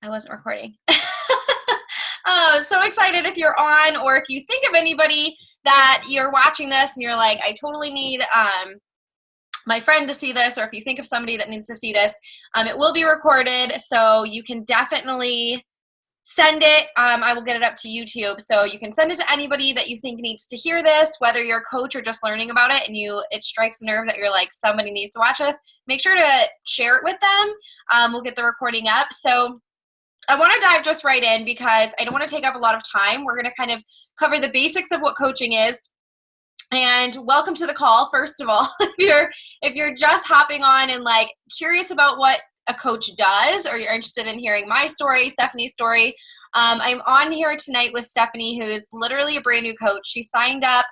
I wasn't recording. So excited if you're on, or if you think of anybody that you're watching this and you're like, I totally need my friend to see this, or if you think of somebody that needs to see this, it will be recorded, so you can definitely send it. I will get it up to YouTube, so you can send it to anybody that you think needs to hear this, whether you're a coach or just learning about it and it strikes a nerve that you're like, somebody needs to watch this. Make sure to share it with them. We'll get the recording up. So I want to dive just right in because I don't want to take up a lot of time. We're going to kind of cover the basics of what coaching is. And welcome to the call, first of all. If you're just hopping on and like curious about what a coach does, or you're interested in hearing my story, Stephanie's story, I'm on here tonight with Stephanie, who's literally a brand new coach. She signed up,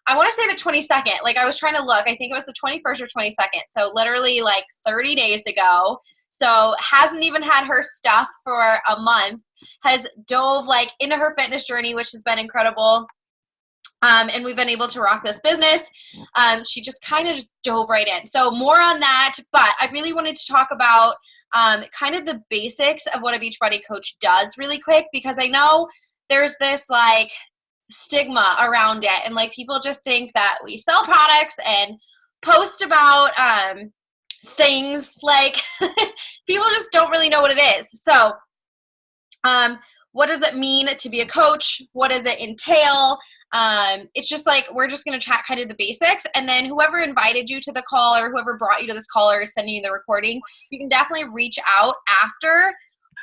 I want to say the 22nd. Like, I was trying to look. I think it was the 21st or 22nd. So literally like 30 days ago. So hasn't even had her stuff for a month. Has dove like into her fitness journey, which has been incredible. And we've been able to rock this business. She just kind of just dove right in. So more on that, but I really wanted to talk about kind of the basics of what a Beachbody coach does really quick, because I know there's this like stigma around it, and like people just think that we sell products and post about things. Like people just don't really know what it is. So what does it mean to be a coach? What does it entail? It's just like, we're just going to chat kind of the basics, and then whoever invited you to the call or whoever brought you to this call or is sending you the recording, you can definitely reach out after.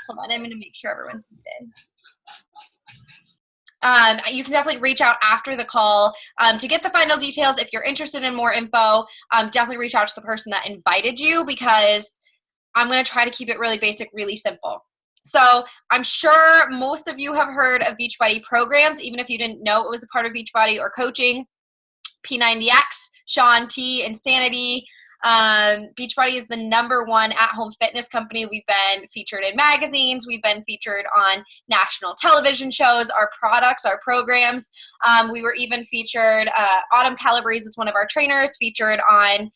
Hold on, I'm going to make sure everyone's muted. You can definitely reach out after the call to get the final details. If you're interested in more info, definitely reach out to the person that invited you, because I'm going to try to keep it really basic, really simple. So I'm sure most of you have heard of Beachbody programs, even if you didn't know it was a part of Beachbody or coaching. P90X, Shaun T, Insanity. Beachbody is the #1 at-home fitness company. We've been featured in magazines. We've been featured on national television shows. Our products, our programs. We were even featured, Autumn Calabrese is one of our trainers, featured on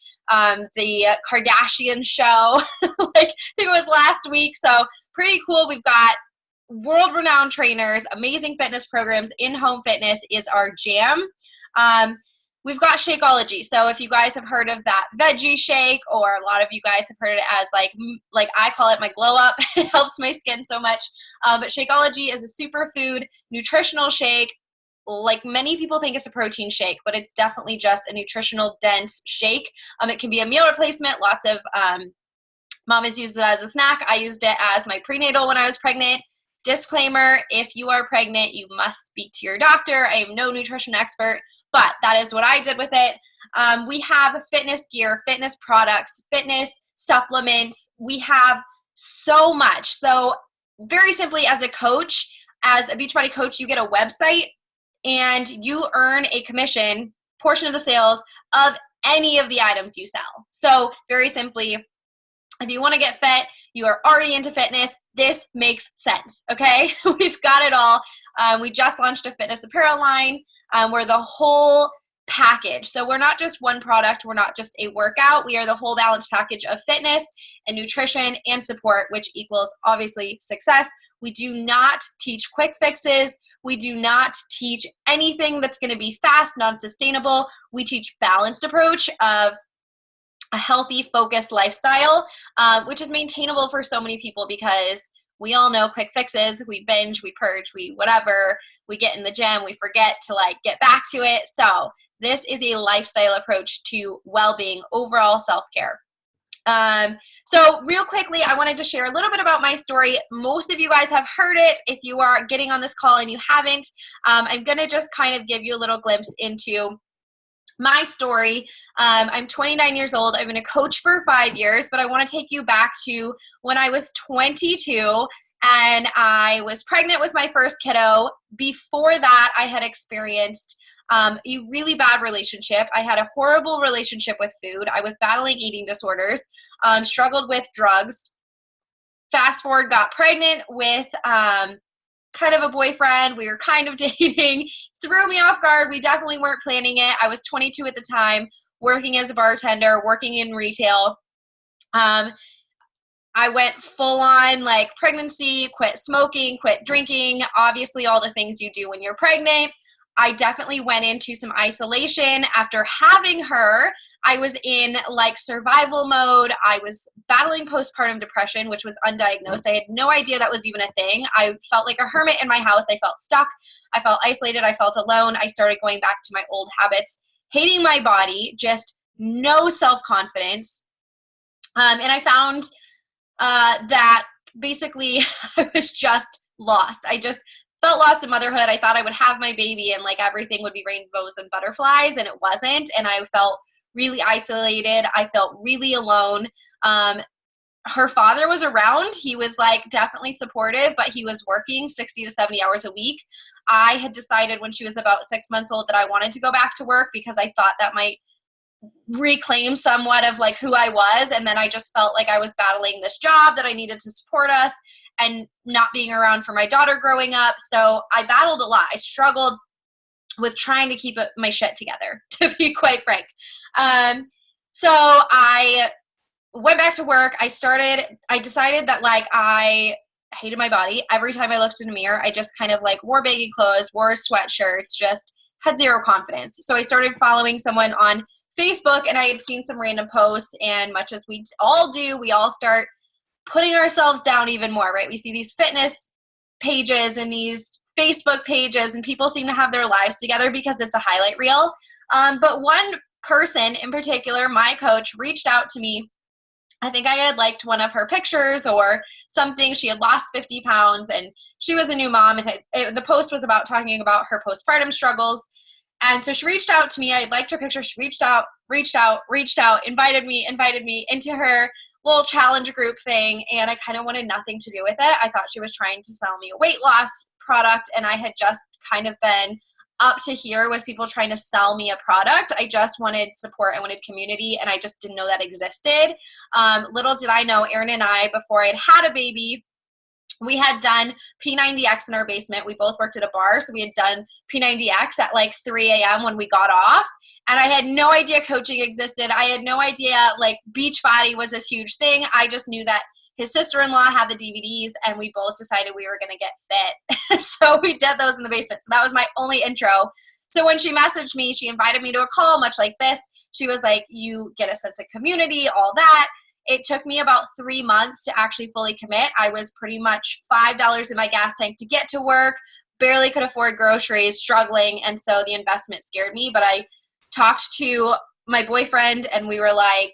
the Kardashian show. Like, I think it was last week. So pretty cool. We've got world-renowned trainers, amazing fitness programs. In-home fitness is our jam. We've got Shakeology. So if you guys have heard of that veggie shake, or a lot of you guys have heard it as like I call it my glow up. It helps my skin so much. But Shakeology is a superfood nutritional shake. Like, many people think it's a protein shake, but it's definitely just a nutritional dense shake. It can be a meal replacement. Lots of mamas use it as a snack. I used it as my prenatal when I was pregnant. Disclaimer, if you are pregnant, you must speak to your doctor. I am no nutrition expert, but that is what I did with it. We have fitness gear, fitness products, fitness supplements. We have so much. So very simply, as a coach, as a Beachbody coach, you get a website and you earn a commission portion of the sales of any of the items you sell. So very simply, if you want to get fit, you are already into fitness, this makes sense, okay? We've got it all. We just launched a fitness apparel line. We're the whole package. So we're not just one product. We're not just a workout. We are the whole balanced package of fitness and nutrition and support, which equals obviously success. We do not teach quick fixes. We do not teach anything that's going to be fast, non-sustainable. We teach balanced approach of a healthy, focused lifestyle, which is maintainable for so many people, because we all know quick fixes. We binge, we purge, we whatever, we get in the gym, we forget to like get back to it. So this is a lifestyle approach to well-being, overall self-care. So real quickly, I wanted to share a little bit about my story. Most of you guys have heard it. If you are getting on this call and you haven't, I'm going to just kind of give you a little glimpse into my story. I'm 29 years old. I've been a coach for 5 years, but I want to take you back to when I was 22 and I was pregnant with my first kiddo. Before that, I had experienced a really bad relationship. I had a horrible relationship with food. I was battling eating disorders, struggled with drugs. Fast forward, got pregnant with kind of a boyfriend. We were kind of dating, threw me off guard. We definitely weren't planning it. I was 22 at the time, working as a bartender, working in retail. I went full on like pregnancy, quit smoking, quit drinking, obviously all the things you do when you're pregnant. I definitely went into some isolation. After having her, I was in like survival mode. I was battling postpartum depression, which was undiagnosed. I had no idea that was even a thing. I felt like a hermit in my house. I felt stuck. I felt isolated. I felt alone. I started going back to my old habits, hating my body, just no self-confidence. And I found that basically I was just lost. I just felt lost in motherhood. I thought I would have my baby and like everything would be rainbows and butterflies, and it wasn't. And I felt really isolated. I felt really alone. Her father was around. He was like definitely supportive, but he was working 60 to 70 hours a week. I had decided when she was about 6 months old that I wanted to go back to work because I thought that might reclaim somewhat of like who I was. And then I just felt like I was battling this job that I needed to support us and not being around for my daughter growing up. So I battled a lot. I struggled with trying to keep my shit together, to be quite frank. So I went back to work. I decided that like I hated my body. Every time I looked in a mirror, I just kind of like wore baggy clothes, wore sweatshirts, just had zero confidence. So I started following someone on Facebook, and I had seen some random posts, and much as we all do, we all start putting ourselves down even more, right? We see these fitness pages and these Facebook pages, and people seem to have their lives together because it's a highlight reel. But one person in particular, my coach, reached out to me. I think I had liked one of her pictures or something. She had lost 50 pounds, and she was a new mom, and the post was about talking about her postpartum struggles. And so she reached out to me. I liked her picture. She reached out, invited me into her little challenge group thing. And I kind of wanted nothing to do with it. I thought she was trying to sell me a weight loss product. And I had just kind of been up to here with people trying to sell me a product. I just wanted support. I wanted community. And I just didn't know that existed. Little did I know, Erin and I, before I had a baby, we had done P90X in our basement. We both worked at a bar, so we had done P90X at like 3 a.m. when we got off. And I had no idea coaching existed. I had no idea like Beachbody was this huge thing. I just knew that his sister-in-law had the DVDs, and we both decided we were going to get fit. So we did those in the basement. So that was my only intro. So when she messaged me, she invited me to a call much like this. She was like, you get a sense of community, all that. It took me about 3 months to actually fully commit. I was pretty much $5 in my gas tank to get to work, barely could afford groceries, struggling, and so the investment scared me. But I talked to my boyfriend, and we were like,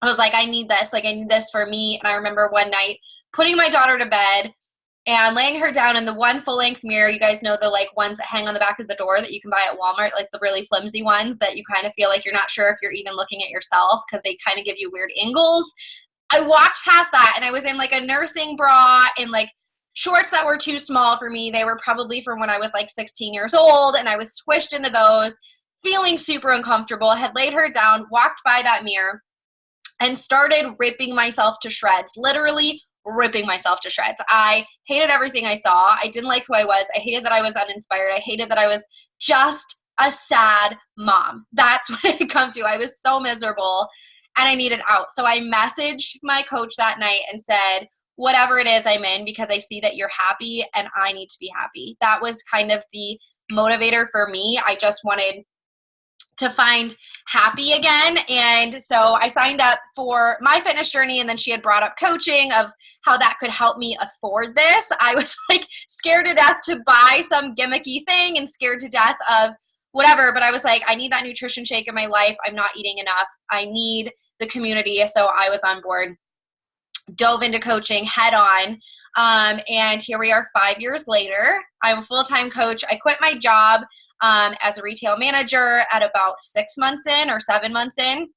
I was like, I need this for me. And I remember one night putting my daughter to bed and laying her down in the one full-length mirror. You guys know the like ones that hang on the back of the door that you can buy at Walmart, like the really flimsy ones that you kind of feel like you're not sure if you're even looking at yourself because they kind of give you weird angles. I walked past that, and I was in like a nursing bra and like shorts that were too small for me. They were probably from when I was like 16 years old, and I was squished into those, feeling super uncomfortable. I had laid her down, walked by that mirror, and started ripping myself to shreds, literally ripping myself to shreds. I hated everything I saw. I didn't like who I was. I hated that I was uninspired. I hated that I was just a sad mom. That's what it had come to. I was so miserable, and I needed out. So I messaged my coach that night and said, whatever it is I'm in, because I see that you're happy and I need to be happy. That was kind of the motivator for me. I just wanted to find happy again. And so I signed up for my fitness journey, and then she had brought up coaching of how that could help me afford this. I was like scared to death to buy some gimmicky thing and scared to death of whatever, but I was like, I need that nutrition shake in my life. I'm not eating enough. I need the community. So I was on board, dove into coaching head on. And here we are 5 years later. I'm a full-time coach. I quit my job as a retail manager at about 6 months in or 7 months in.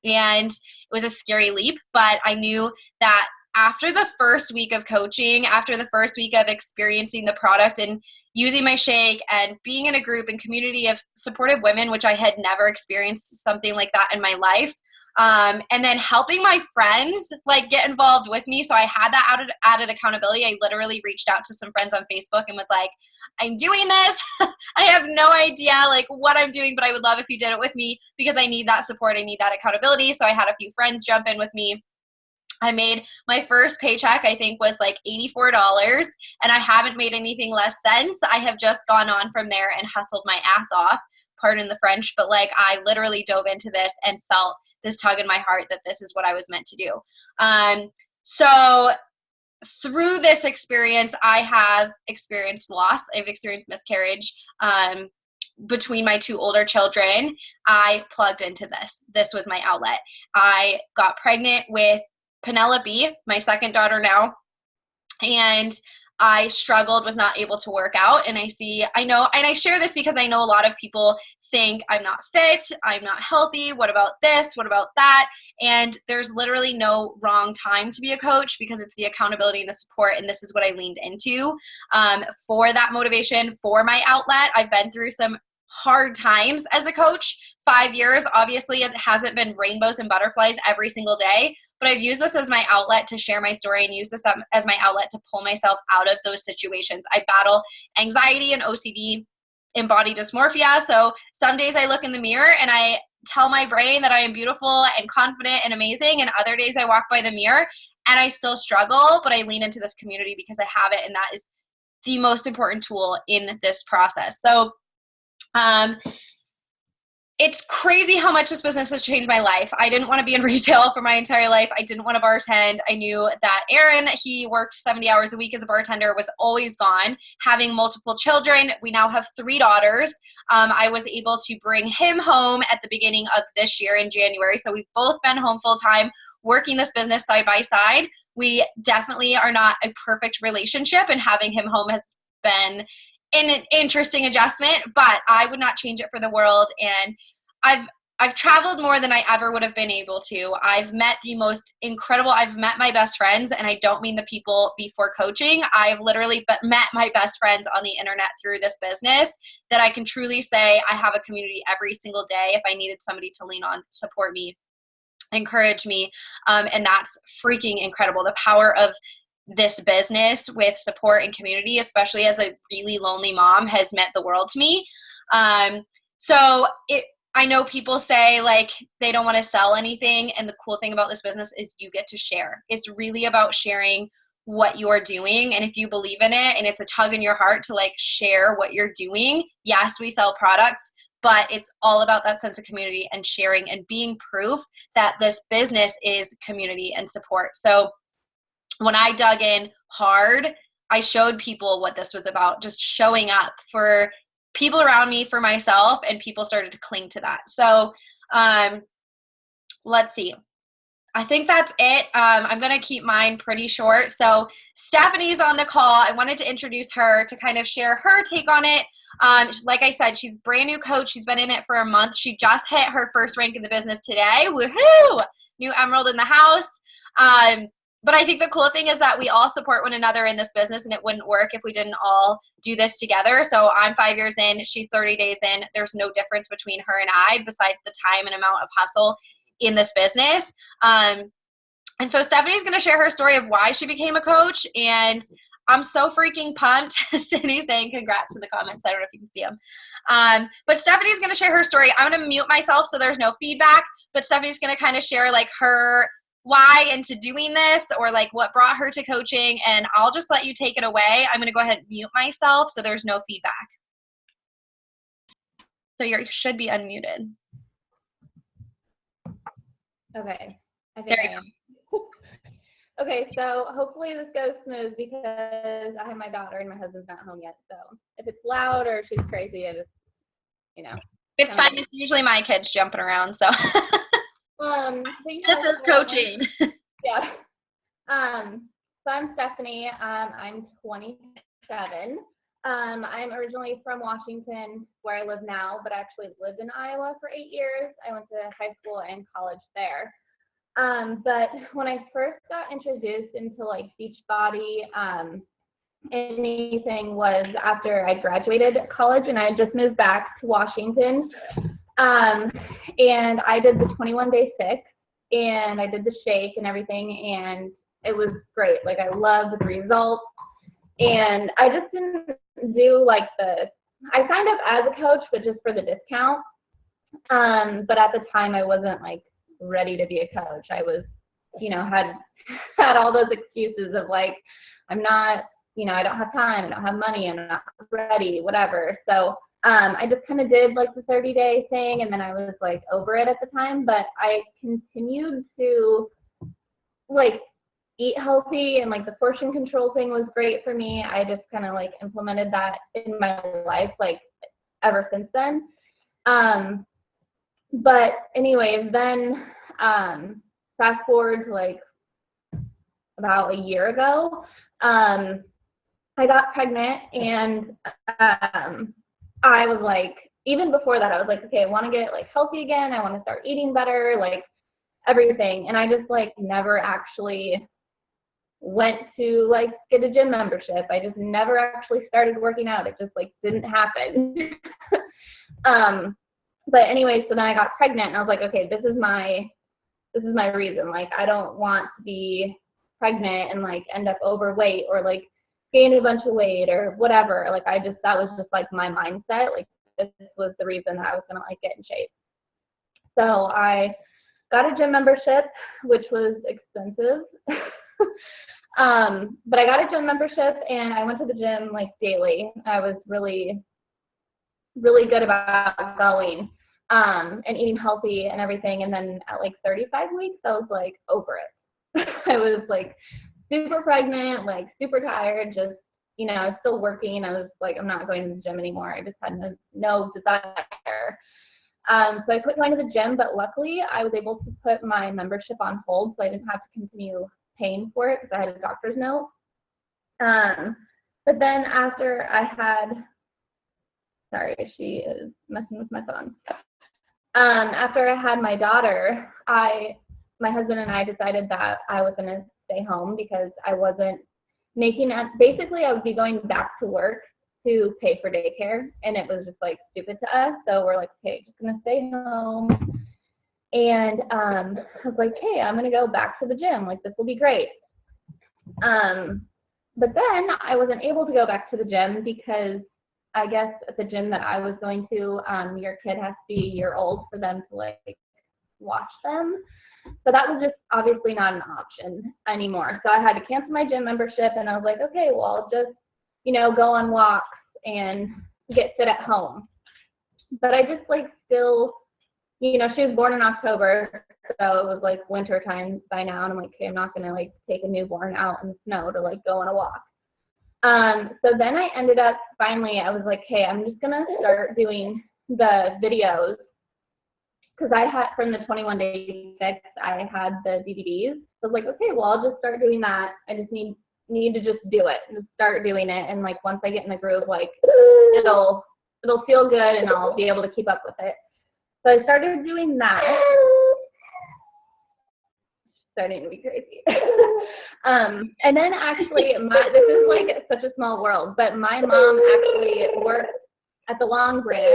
And it was a scary leap, but I knew that after the first week of coaching, after the first week of experiencing the product and using my shake and being in a group and community of supportive women, which I had never experienced something like that in my life, and then helping my friends like get involved with me. So I had that added accountability. I literally reached out to some friends on Facebook and was like, I'm doing this. I have no idea like what I'm doing, but I would love if you did it with me because I need that support. I need that accountability. So I had a few friends jump in with me. I made my first paycheck, I think was like $84, and I haven't made anything less since. I have just gone on from there and hustled my ass off, pardon the French, but like I literally dove into this and felt this tug in my heart that this is what I was meant to do. So through this experience, I have experienced loss. I've experienced miscarriage. Between my two older children, I plugged into this. This was my outlet. I got pregnant with Penelope, my second daughter now, and I struggled, was not able to work out. And I know, and I share this because I know a lot of people think I'm not fit, I'm not healthy, what about this, what about that? And there's literally no wrong time to be a coach because it's the accountability and the support, and this is what I leaned into for that motivation, for my outlet. I've been through some hard times as a coach. 5 years, obviously it hasn't been rainbows and butterflies every single day, but I've used this as my outlet to share my story and use this as my outlet to pull myself out of those situations. I battle anxiety and OCD and body dysmorphia. So some days I look in the mirror and I tell my brain that I am beautiful and confident and amazing. And other days I walk by the mirror and I still struggle, but I lean into this community because I have it. And that is the most important tool in this process. So, it's crazy how much this business has changed my life. I didn't want to be in retail for my entire life. I didn't want to bartend. I knew that Aaron, he worked 70 hours a week as a bartender, was always gone. Having multiple children, we now have 3 daughters. I was able to bring him home at the beginning of this year in January. So we've both been home full time, working this business side by side. We definitely are not a perfect relationship, and having him home has been an interesting adjustment, but I would not change it for the world. And I've traveled more than I ever would have been able to. I've met the most incredible, I've met my best friends, and I don't mean the people before coaching. I've literally met my best friends on the internet through this business that I can truly say I have a community every single day if I needed somebody to lean on, support me, encourage me. And that's freaking incredible. The power of this business with support and community, especially as a really lonely mom, has meant the world to me. I know people say like they don't want to sell anything, and the cool thing about this business is you get to share. It's really about sharing what you're doing, and if you believe in it and it's a tug in your heart to like share what you're doing, yes, we sell products, but it's all about that sense of community and sharing and being proof that this business is community and support. So when I dug in hard, I showed people what this was about, just showing up for people around me, for myself, and people started to cling to that. So let's see. I think that's it. I'm going to keep mine pretty short. So Stephanie's on the call. I wanted to introduce her to kind of share her take on it. Like I said, she's brand new coach. She's been in it for a month. She just hit her first rank in the business today. Woohoo! New emerald in the house. But I think the cool thing is that we all support one another in this business, and it wouldn't work if we didn't all do this together. So I'm 5 years in, she's 30 days in. There's no difference between her and I besides the time and amount of hustle in this business. And so Stephanie's going to share her story of why she became a coach, and I'm so freaking pumped. Cindy's saying congrats in the comments. I don't know if you can see them. But Stephanie's going to share her story. I'm going to mute myself so there's no feedback, but Stephanie's going to kind of share like her why into doing this, or like what brought her to coaching, and I'll just let you take it away. I'm going to go ahead and mute myself so there's no feedback. So you should be unmuted. Okay. There you go. Okay, so hopefully this goes smooth because I have my daughter and my husband's not home yet. So if it's loud or she's crazy, I just, It's fine. It's usually my kids jumping around, so. This is coaching. Yeah. So I'm Stephanie. I'm 27. I'm originally from Washington, where I live now, but I actually lived in Iowa for 8 years. I went to high school and college there. But when I first got introduced into like Beachbody, anything was after I graduated college, and I had just moved back to Washington. And I did the 21-day fix, and I did the shake and everything, and it was great. Like, I loved the results, and I just didn't do like I signed up as a coach, but just for the discount. But at the time I wasn't like ready to be a coach. I was you know, had all those excuses of like, I'm not, you know, I don't have time, I don't have money, I'm not ready, whatever. So I just kind of did like the 30-day thing, and then I was like over it at the time, but I continued to like eat healthy, and like the portion control thing was great for me. I just kind of like implemented that in my life like ever since then. But anyways, then fast forward to like about a year ago, I got pregnant, and I was like, even before that, I was like, okay, I want to get like healthy again. I want to start eating better, like everything. And I just like never actually went to like get a gym membership. I just never actually started working out. It just like didn't happen. But anyway, so then I got pregnant, and I was like, okay, this is my reason. Like, I don't want to be pregnant and like end up overweight or like gain a bunch of weight or whatever. Like, that was just like my mindset. Like, this was the reason that I was gonna like get in shape. So I got a gym membership, which was expensive. But I got a gym membership, and I went to the gym like daily. I was really, really good about going and eating healthy and everything. And then at like 35 weeks, I was like over it. I was like super pregnant, like super tired, just, you know, I was still working. I was like, I'm not going to the gym anymore. I just had no desire. So I quit going to the gym, but luckily I was able to put my membership on hold, so I didn't have to continue paying for it because I had a doctor's note. But then after I had, sorry, she is messing with my phone. After I had my daughter, my husband and I decided that I was going to stay home because I wasn't making it. Basically, I would be going back to work to pay for daycare, and it was just like stupid to us. So we're like, okay, just going to stay home. And I was like, hey, I'm going to go back to the gym. Like, this will be great. But then I wasn't able to go back to the gym because I guess at the gym that I was going to, your kid has to be a year old for them to like watch them. So that was just obviously not an option anymore. So I had to cancel my gym membership, and I was like, okay, well, I'll just, you know, go on walks and get fit at home. But I just like still, you know, she was born in October, so it was like winter time by now, and I'm like, okay, I'm not gonna like take a newborn out in the snow to like go on a walk. So then I ended up, finally, I was like, hey, I'm just gonna start doing the videos, because I had, from the 21 Day Fix, I had the DVDs. So I was like, okay, well, I'll just start doing that. I just need to just do it and start doing it. And like, once I get in the groove, like it'll feel good, and I'll be able to keep up with it. So I started doing that. Starting to be crazy. And then actually, this is like such a small world, but my mom actually works at the Long Branch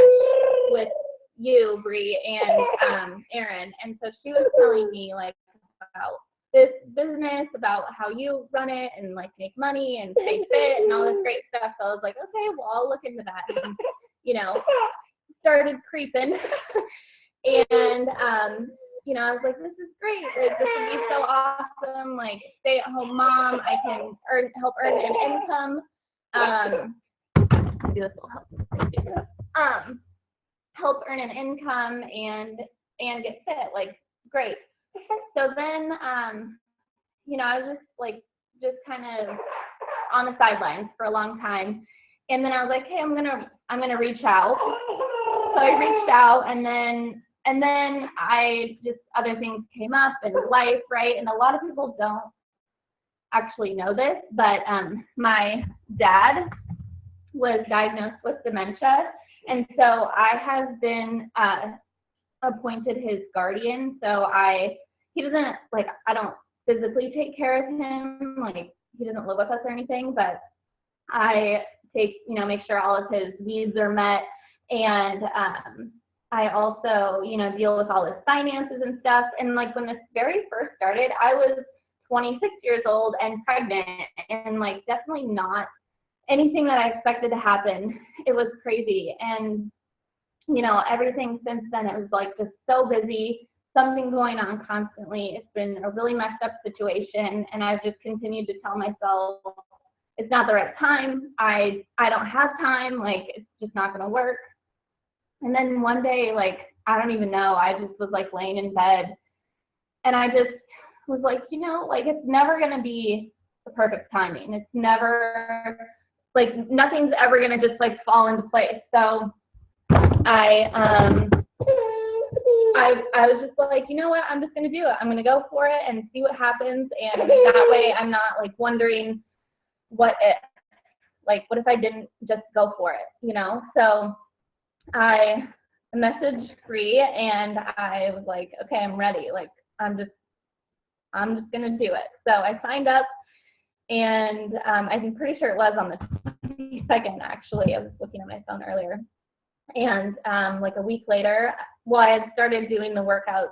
with you, Bree, and Erin. And so she was telling me like about this business, about how you run it and like make money and stay fit and all this great stuff. So I was like, okay, well, I'll look into that. And, you know, started creeping. And, you know, I was like, this is great. Like, this would be so awesome. Like, stay-at-home mom. I can help earn an income. Do this will help. Help earn an income and get fit. Like, great. So then, you know, I was just kind of on the sidelines for a long time. And then I was like, hey, I'm gonna reach out. So I reached out, and then I just, other things came up in life, right? And a lot of people don't actually know this, but my dad was diagnosed with dementia, and so I have been appointed his guardian. So he doesn't, like, I don't physically take care of him, like he doesn't live with us or anything, but I take, you know, make sure all of his needs are met. And I also, you know, deal with all his finances and stuff. And like when this very first started, I was 26 years old and pregnant, and like definitely not anything that I expected to happen. It was crazy. And, you know, everything since then, it was like just so busy, something going on constantly. It's been a really messed up situation, and I've just continued to tell myself it's not the right time. I don't have time. Like, it's just not going to work. And then one day, like, I don't even know, I just was like laying in bed, and I just was like, you know, like, it's never going to be the perfect timing. It's never, like, nothing's ever going to just like fall into place. So I was just like, you know what, I'm just going to do it. I'm going to go for it and see what happens. And that way I'm not like wondering what if, like, what if I didn't just go for it, you know? So I messaged Free and I was like, okay, I'm ready. Like, I'm just going to do it. So I signed up, and I'm pretty sure it was on the 22nd, actually. I was looking at my phone earlier. And like a week later, well, I had started doing the workouts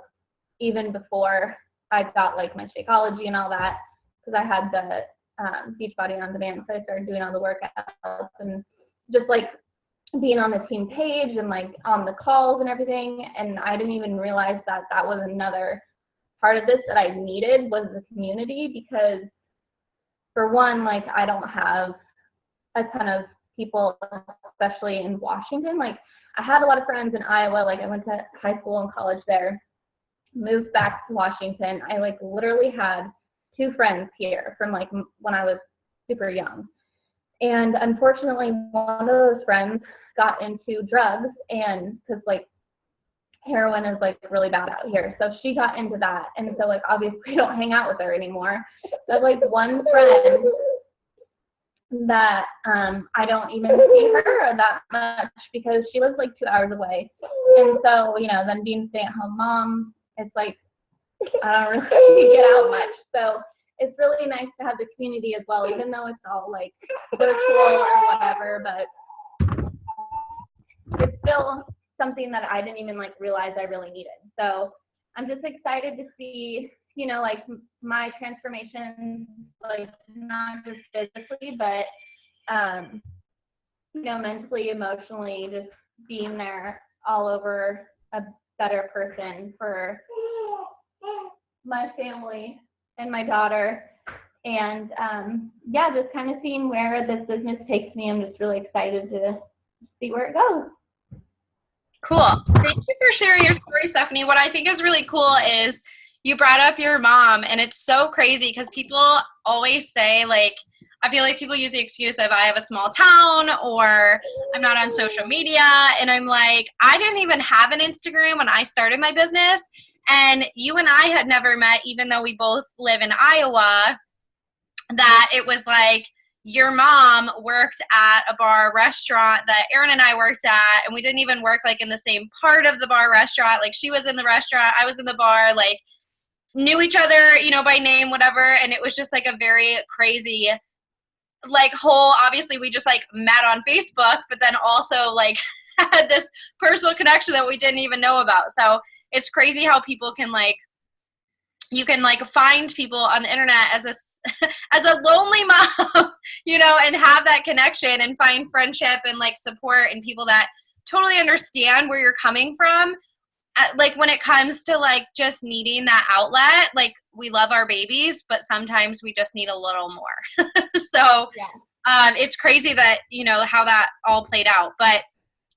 even before I got like my Shakeology and all that, because I had the Beachbody on demand. So I started doing all the workouts and just like being on the team page and like on the calls and everything. And I didn't even realize that that was another part of this that I needed, was the community, because for one, like, I don't have a ton of people, especially in Washington. Like, I had a lot of friends in Iowa. Like, I went to high school and college there, moved back to Washington. I like literally had 2 friends here from like when I was super young. And unfortunately, one of those friends got into drugs, and because like heroin is like really bad out here. So she got into that. And so like obviously I don't hang out with her anymore. But like one friend that I don't even see her that much because she lives like 2 hours away. And so, you know, then being stay-at-home mom, it's like I don't really get out much. So it's really nice to have the community as well, even though it's all like virtual or whatever, but it's still something that I didn't even like realize I really needed. So I'm just excited to see, you know, like my transformation, like not just physically, but, you know, mentally, emotionally, just being there all over, a better person for my family and my daughter. And yeah, just kind of seeing where this business takes me. I'm just really excited to see where it goes. Cool. Thank you for sharing your story, Stephanie. What I think is really cool is you brought up your mom, and it's so crazy because people always say, like, I feel like people use the excuse of I have a small town or I'm not on social media. And I'm like, I didn't even have an Instagram when I started my business. And you and I had never met, even though we both live in Iowa, that it was like, your mom worked at a bar restaurant that Erin and I worked at, and we didn't even work like in the same part of the bar restaurant. Like, she was in the restaurant, I was in the bar, like, knew each other, you know, by name, whatever. And it was just like a very crazy, like, whole, obviously we just like met on Facebook, but then also like had this personal connection that we didn't even know about. So it's crazy how people can like, you can like find people on the internet as a as a lonely mom, you know, and have that connection and find friendship and like support and people that totally understand where you're coming from. Like, when it comes to like just needing that outlet, like, we love our babies, but sometimes we just need a little more. So yeah. It's crazy that, you know, how that all played out. But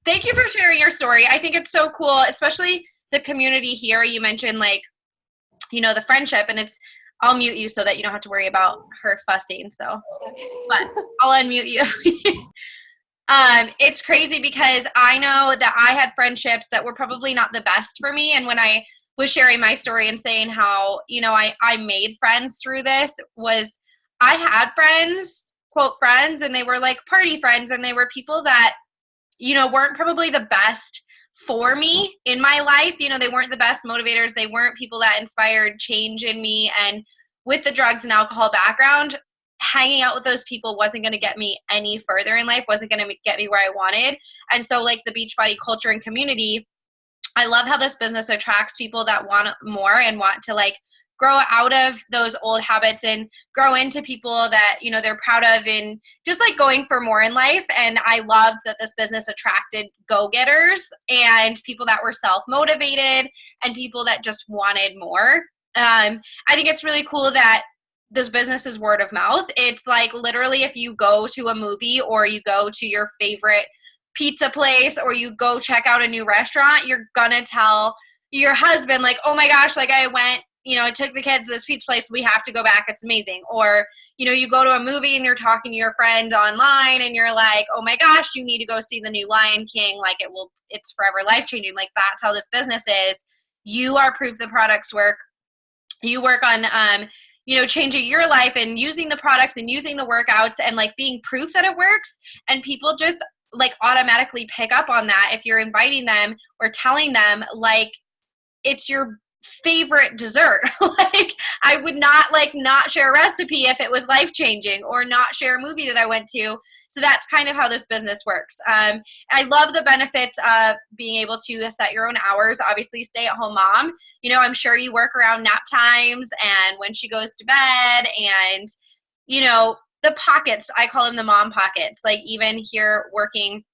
thank you for sharing your story. I think it's so cool, especially the community here. You mentioned like, you know, the friendship, and it's, I'll mute you so that you don't have to worry about her fussing. So, but I'll unmute you. It's crazy because I know that I had friendships that were probably not the best for me. And when I was sharing my story and saying how, you know, I made friends through this, was I had friends, quote friends, and they were like party friends, and they were people that, you know, weren't probably the best for me in my life. You know, they weren't the best motivators. They weren't people that inspired change in me. And with the drugs and alcohol background, hanging out with those people wasn't going to get me any further in life, wasn't going to get me where I wanted. And so like the Beachbody culture and community, I love how this business attracts people that want more and want to like grow out of those old habits and grow into people that, you know, they're proud of, and just like going for more in life. And I loved that this business attracted go-getters and people that were self-motivated and people that just wanted more. I think it's really cool that this business is word of mouth. It's like literally if you go to a movie or you go to your favorite pizza place or you go check out a new restaurant, you're gonna tell your husband like, oh my gosh, like I went, you know, I took the kids to this pizza place, we have to go back, it's amazing. Or, you know, you go to a movie and you're talking to your friend online and you're like, oh my gosh, you need to go see the new Lion King, like it's forever life changing. Like that's how this business is. You are proof the products work. You work on you know, changing your life and using the products and using the workouts and like being proof that it works, and people just like automatically pick up on that if you're inviting them or telling them like it's your favorite dessert. Like I would not share a recipe if it was life changing, or not share a movie that I went to. So that's kind of how this business works. I love the benefits of being able to set your own hours. Obviously, stay at home mom, you know, I'm sure you work around nap times and when she goes to bed, and you know, the pockets, I call them the mom pockets. Like even here working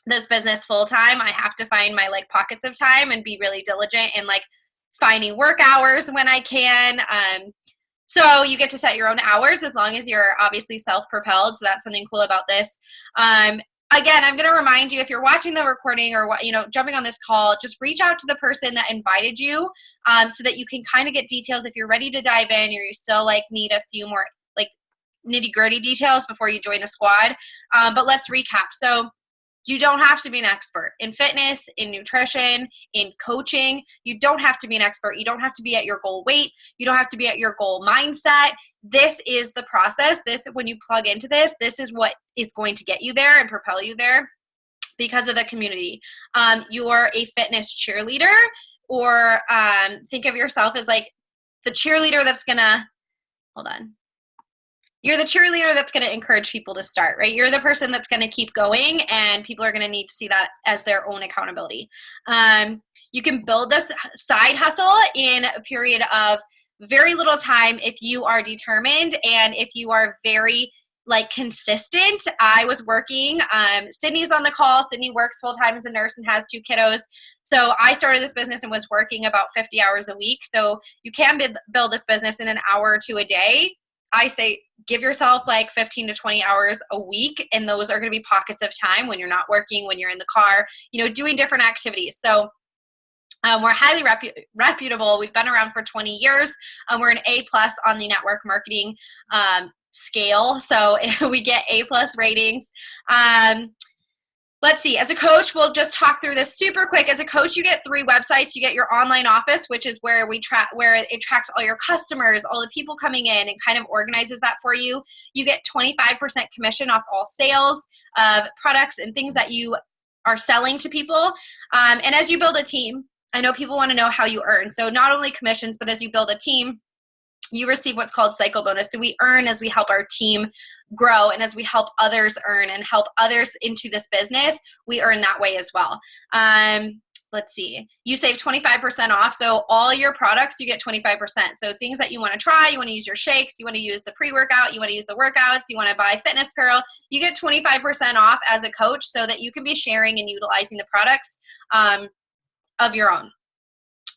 this business full time, I have to find my like pockets of time and be really diligent in like finding work hours when I can. So you get to set your own hours as long as you're obviously self-propelled. So that's something cool about this. Again, I'm going to remind you, if you're watching the recording or, you know, jumping on this call, just reach out to the person that invited you so that you can kind of get details if you're ready to dive in, or you still like need a few more like nitty gritty details before you join the squad. But let's recap. So you don't have to be an expert in fitness, in nutrition, in coaching. You don't have to be an expert. You don't have to be at your goal weight. You don't have to be at your goal mindset. This is the process. When you plug into this is what is going to get you there and propel you there because of the community. You're a fitness cheerleader, or think of yourself as like the cheerleader that's gonna, hold on. You're the cheerleader that's going to encourage people to start, right? You're the person that's going to keep going, and people are going to need to see that as their own accountability. You can build this side hustle in a period of very little time if you are determined and if you are very like consistent. I was working, Sydney's on the call. Sydney works full time as a nurse and has 2 kiddos. So I started this business and was working about 50 hours a week. So you can build this business in an hour or 2 a day. I say give yourself like 15 to 20 hours a week, and those are going to be pockets of time when you're not working, when you're in the car, you know, doing different activities. So we're highly reputable. We've been around for 20 years. We're an A+ on the network marketing scale, so we get A+ ratings. Let's see, as a coach, we'll just talk through this super quick. As a coach, you get 3 websites. You get your online office, which is where where it tracks all your customers, all the people coming in, and kind of organizes that for you. You get 25% commission off all sales of products and things that you are selling to people. And as you build a team, I know people want to know how you earn. So not only commissions, but as you build a team, you receive what's called cycle bonus. So we earn as we help our team grow, and as we help others earn and help others into this business, we earn that way as well. Let's see, you save 25% off. So all your products, you get 25%. So things that you want to try, you want to use your shakes, you want to use the pre-workout, you want to use the workouts, you want to buy fitness apparel, you get 25% off as a coach so that you can be sharing and utilizing the products of your own.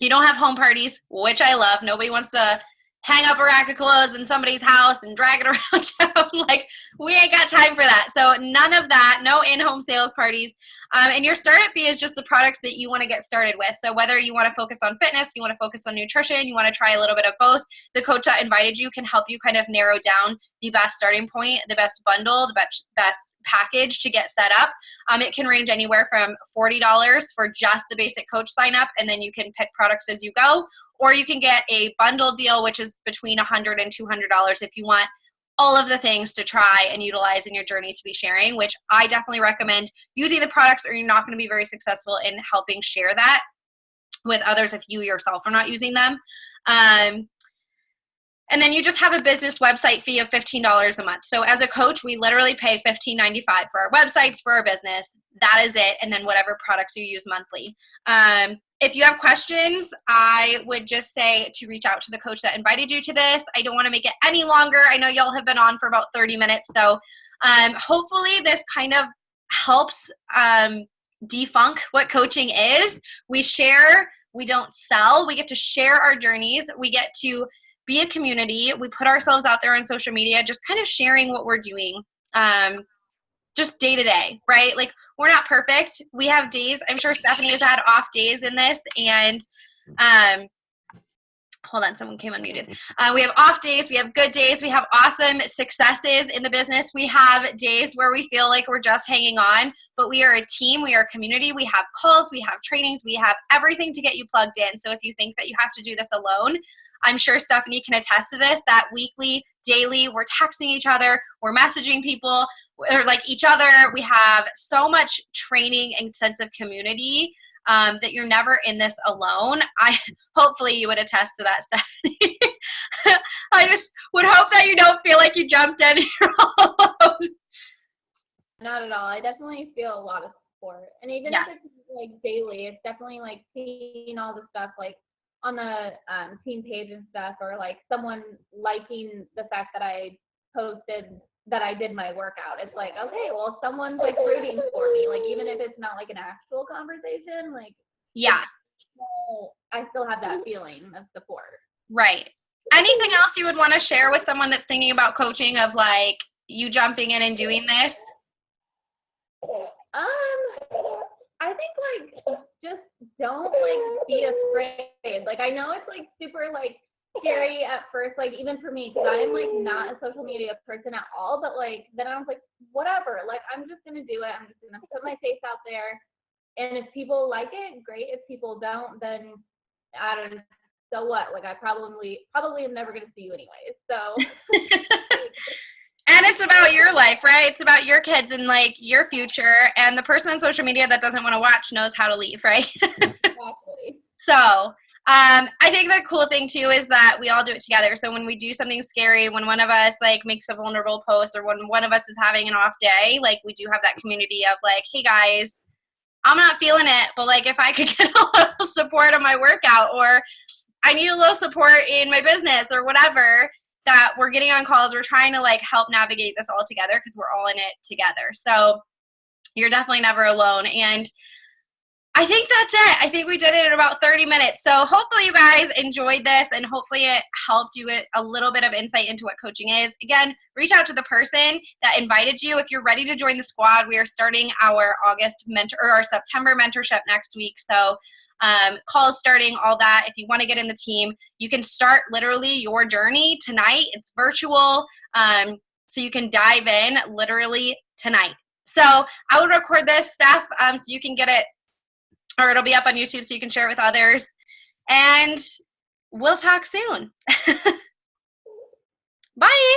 You don't have home parties, which I love. Nobody wants to hang up a rack of clothes in somebody's house and drag it around town. Like, we ain't got time for that. So none of that, no in-home sales parties. And your startup fee is just the products that you want to get started with. So whether you want to focus on fitness, you want to focus on nutrition, you want to try a little bit of both, the coach that invited you can help you kind of narrow down the best starting point, the best bundle, the best package to get set up. It can range anywhere from $40 for just the basic coach sign up, and then you can pick products as you go, or you can get a bundle deal, which is between $100 and $200 if you want all of the things to try and utilize in your journey to be sharing, which I definitely recommend using the products, or you're not going to be very successful in helping share that with others if you yourself are not using them. And then you just have a business website fee of $15 a month. So as a coach, we literally pay $15.95 for our websites, for our business. That is it. And then whatever products you use monthly. if you have questions, I would just say to reach out to the coach that invited you to this. I don't want to make it any longer. I know y'all have been on for about 30 minutes. So hopefully this kind of helps defunk what coaching is. We share, we don't sell. We get to share our journeys. We get to be a community. We put ourselves out there on social media, just kind of sharing what we're doing. Just day to day, right? Like, we're not perfect. We have days. I'm sure Stephanie has had off days in this, and hold on, someone came unmuted. We have off days. We have good days. We have awesome successes in the business. We have days where we feel like we're just hanging on, but we are a team. We are a community. We have calls. We have trainings. We have everything to get you plugged in. So if you think that you have to do this alone, I'm sure Stephanie can attest to this, that weekly, daily, we're texting each other, we're messaging people, or like each other. We have so much training and sense of community that you're never in this alone. Hopefully you would attest to that, Stephanie. I just would hope that you don't feel like you jumped in. You're all alone. Not at all. I definitely feel a lot of support. And even if it's like daily, it's definitely like seeing all the stuff like on the team page and stuff, or like someone liking the fact that I posted that I did my workout. It's like, okay, well, someone's like rooting for me. Like, even if it's not like an actual conversation, like, I still have that feeling of support. Right. Anything else you would want to share with someone that's thinking about coaching, of like you jumping in and doing this? I think like just don't like be afraid. Like, I know it's like super like scary at first, like even for me, because I'm like not a social media person at all, but like then I was like, whatever, like I'm just gonna do it. I'm just gonna put my face out there, and if people like it, great. If people don't, then I don't know, so what? Like, I probably am never gonna see you anyways. So and it's about your life, right? It's about your kids and like your future, and the person on social media that doesn't want to watch knows how to leave, right? Exactly. So I think the cool thing too is that we all do it together. So when we do something scary, when one of us like makes a vulnerable post, or when one of us is having an off day, like we do have that community of like, hey guys, I'm not feeling it, but like if I could get a little support on my workout, or I need a little support in my business or whatever, that we're getting on calls. We're trying to like help navigate this all together because we're all in it together. So you're definitely never alone. And I think that's it. I think we did it in about 30 minutes. So hopefully you guys enjoyed this, and hopefully it helped you with a little bit of insight into what coaching is. Again, reach out to the person that invited you. If you're ready to join the squad, we are starting our our September mentorship next week. So calls starting, all that. If you want to get in the team, you can start literally your journey tonight. It's virtual. So you can dive in literally tonight. So I would record this, Steph, so you can get it, or it'll be up on YouTube so you can share it with others. And we'll talk soon. Bye.